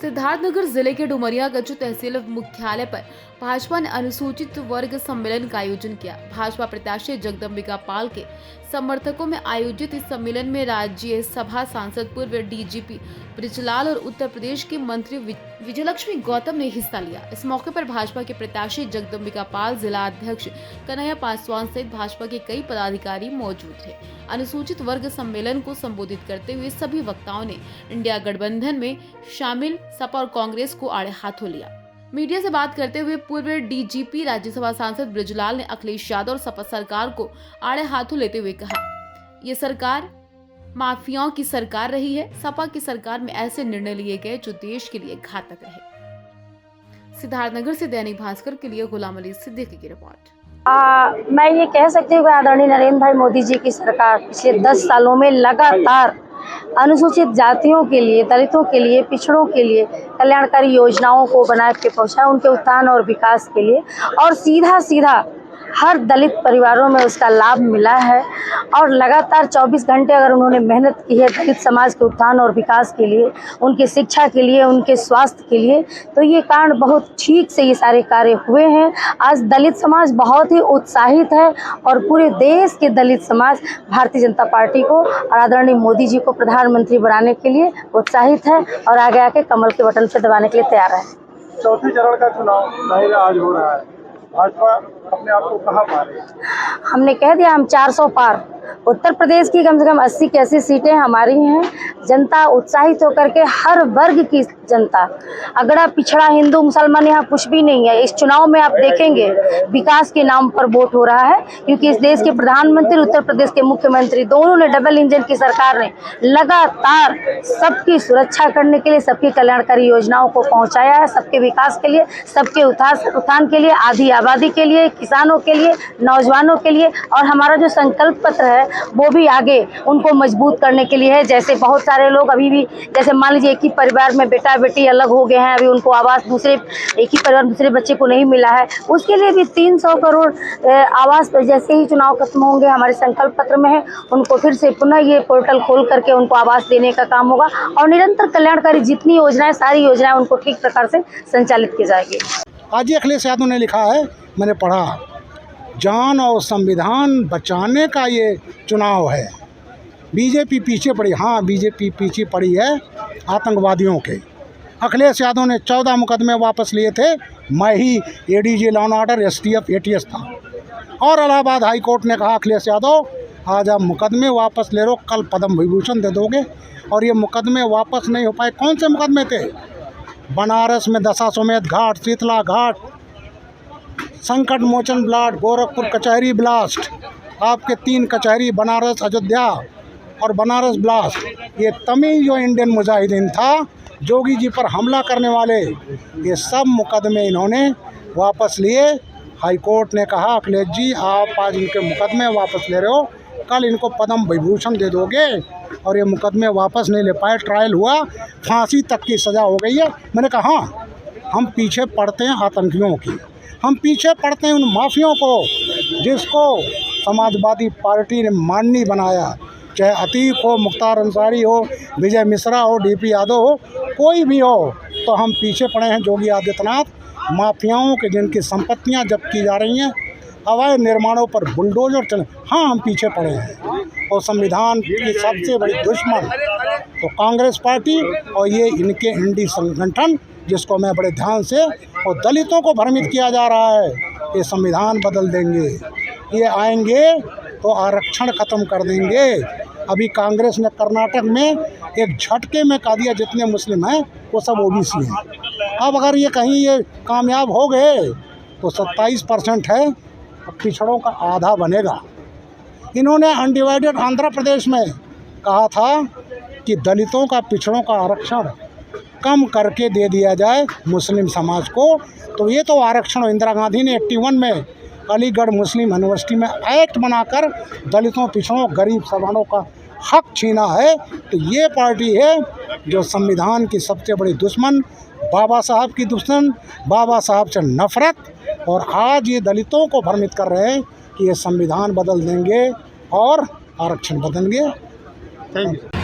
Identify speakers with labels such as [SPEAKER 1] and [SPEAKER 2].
[SPEAKER 1] सिद्धार्थनगर जिले के डुमरियागंज तहसील मुख्यालय पर भाजपा ने अनुसूचित वर्ग सम्मेलन का आयोजन किया। भाजपा प्रत्याशी जगदम्बिका पाल के समर्थकों में आयोजित इस सम्मेलन में राज्यसभा सांसद पूर्व डीजीपी ब्रिजलाल और उत्तर प्रदेश के मंत्री विजयलक्ष्मी गौतम ने हिस्सा लिया। इस मौके पर भाजपा के प्रत्याशी जगदम्बिका पाल, जिला अध्यक्ष कन्हैया पासवान सहित भाजपा के कई पदाधिकारी मौजूद थे। अनुसूचित वर्ग सम्मेलन को संबोधित करते हुए सभी वक्ताओं ने इंडिया गठबंधन में शामिल सपा और कांग्रेस को आड़े हाथों लिया। मीडिया से बात करते हुए पूर्व डीजीपी राज्यसभा सांसद ब्रिजलाल ने अखिलेश यादव और सपा सरकार को आड़े हाथों लेते हुए कहा, ये सरकार माफियाओं की सरकार रही है। सपा की सरकार में ऐसे निर्णय लिए गए जो देश के लिए घातक रहे। सिद्धार्थनगर से दैनिक भास्कर के लिए गुलाम अली सिद्दीकी की रिपोर्ट।
[SPEAKER 2] मैं ये कह सकती हूँ कि आदरणीय नरेंद्र भाई मोदी जी की सरकार पिछले 10 सालों में लगातार अनुसूचित जातियों के लिए, दलितों के लिए, पिछड़ों के लिए कल्याणकारी योजनाओं को बना के पहुंचा, उनके उत्थान और विकास के लिए, और सीधा हर दलित परिवारों में उसका लाभ मिला है। और लगातार 24 घंटे अगर उन्होंने मेहनत की है दलित समाज के उत्थान और विकास के लिए, उनकी शिक्षा के लिए, उनके स्वास्थ्य के लिए, तो ये कारण बहुत ठीक से ये सारे कार्य हुए हैं। आज दलित समाज बहुत ही उत्साहित है और पूरे देश के दलित समाज भारतीय जनता पार्टी को और आदरणीय मोदी जी को प्रधानमंत्री बनाने के लिए उत्साहित है और आगे आके कमल के बटन से दबाने के लिए तैयार है।
[SPEAKER 3] चौथे चरण का चुनाव आज हो रहा है, भाजपा अपने आप को कहाँ पा रही है?
[SPEAKER 2] हमने कह दिया हम 400 पार। उत्तर प्रदेश की कम से कम 80 की 80 सीटें हमारी हैं। जनता उत्साहित होकर के, हर वर्ग की जनता, अगड़ा पिछड़ा हिंदू मुसलमान यहाँ कुछ भी नहीं है। इस चुनाव में आप देखेंगे विकास के नाम पर वोट हो रहा है, क्योंकि इस देश के प्रधानमंत्री, उत्तर प्रदेश के मुख्यमंत्री, दोनों ने डबल इंजन की सरकार ने लगातार सबकी सुरक्षा करने के लिए, सबकी कल्याणकारी योजनाओं को पहुंचाया है, सबके विकास के लिए, सबके उत्थान के लिए, आधी आबादी के लिए, किसानों के लिए, नौजवानों के लिए। और हमारा जो संकल्प पत्र है वो भी आगे उनको मजबूत करने के लिए है। जैसे बहुत सारे लोग अभी भी, जैसे मान लीजिए एक ही परिवार में बेटा बेटी अलग हो गए हैं, अभी उनको आवास एक ही परिवार दूसरे बच्चे को नहीं मिला है, उसके लिए भी 300 करोड़ आवास जैसे ही चुनाव खत्म होंगे हमारे संकल्प पत्र में है, उनको फिर से पुनः ये पोर्टल खोल करके उनको आवास देने का काम होगा। और निरंतर कल्याणकारी जितनी योजनाएं, सारी योजनाएं उनको ठीक प्रकार से संचालित की जाएगी।
[SPEAKER 3] आज ही अखिलेश यादव ने लिखा है, मैंने पढ़ा, जान और संविधान बचाने का ये चुनाव है। बीजेपी पीछे पड़ी, हाँ बीजेपी पीछे पड़ी है आतंकवादियों के। अखिलेश यादव ने 14 मुकदमे वापस लिए थे, मैं ही ADG law and order STF ATS था। और इलाहाबाद हाई कोर्ट ने कहा, अखिलेश यादव आज आप मुकदमे वापस ले लो, कल पद्म विभूषण दे दोगे। और ये मुकदमे वापस नहीं हो पाए। कौन से मुकदमे थे? बनारस में दशाश्वमेध घाट, शीतला घाट, संकट मोचन ब्लास्ट, गोरखपुर कचहरी ब्लास्ट, आपके 3 कचहरी, बनारस, अयोध्या और बनारस ब्लास्ट। ये तमिल जो इंडियन मुजाहिदीन था, जोगी जी पर हमला करने वाले, ये सब मुकदमे इन्होंने वापस लिए। हाई कोर्ट ने कहा, अखिलेश जी आप आज इनके मुकदमे वापस ले रहे हो, कल इनको पद्म विभूषण दे दोगे। और ये मुकदमे वापस नहीं ले पाए, ट्रायल हुआ, फांसी तक की सज़ा हो गई है। मैंने कहा हाँ, हम पीछे पड़ते हैं आतंकियों की, हम पीछे पड़ते हैं उन माफियों को जिसको समाजवादी पार्टी ने माननी बनाया। चाहे अतीक हो, मुख्तार अंसारी हो, विजय मिश्रा हो, डीपी यादव हो, कोई भी हो, तो हम पीछे पड़े हैं योगी आदित्यनाथ माफियाओं के, जिनकी संपत्तियां जब्त की जा रही हैं, अवैध निर्माणों पर बुलडोजर चले, हाँ हम पीछे पड़े हैं। और संविधान की सबसे बड़ी दुश्मन तो कांग्रेस पार्टी और ये इनके इंडी संगठन, जिसको मैं बड़े ध्यान से, और दलितों को भ्रमित किया जा रहा है ये संविधान बदल देंगे, ये आएंगे तो आरक्षण ख़त्म कर देंगे। अभी कांग्रेस ने कर्नाटक में एक झटके में कह दिया जितने मुस्लिम हैं वो सब ओबीसी हैं। अब अगर ये कहीं ये कामयाब हो गए तो 27% है, अब पिछड़ों का आधा बनेगा। इन्होंने अनडिवाइडेड आंध्र प्रदेश में कहा था कि दलितों का, पिछड़ों का आरक्षण कम करके दे दिया जाए मुस्लिम समाज को। तो ये तो आरक्षण इंदिरा गांधी ने 81 में अलीगढ़ मुस्लिम यूनिवर्सिटी में एक्ट बनाकर दलितों, पिछड़ों, गरीब सवर्णों का हक छीना है। तो ये पार्टी है जो संविधान की सबसे बड़ी दुश्मन, बाबा साहब की दुश्मन, बाबा साहब से नफरत। और आज ये दलितों को भ्रमित कर रहे हैं कि ये संविधान बदल देंगे और आरक्षण बदलेंगे। Thank you.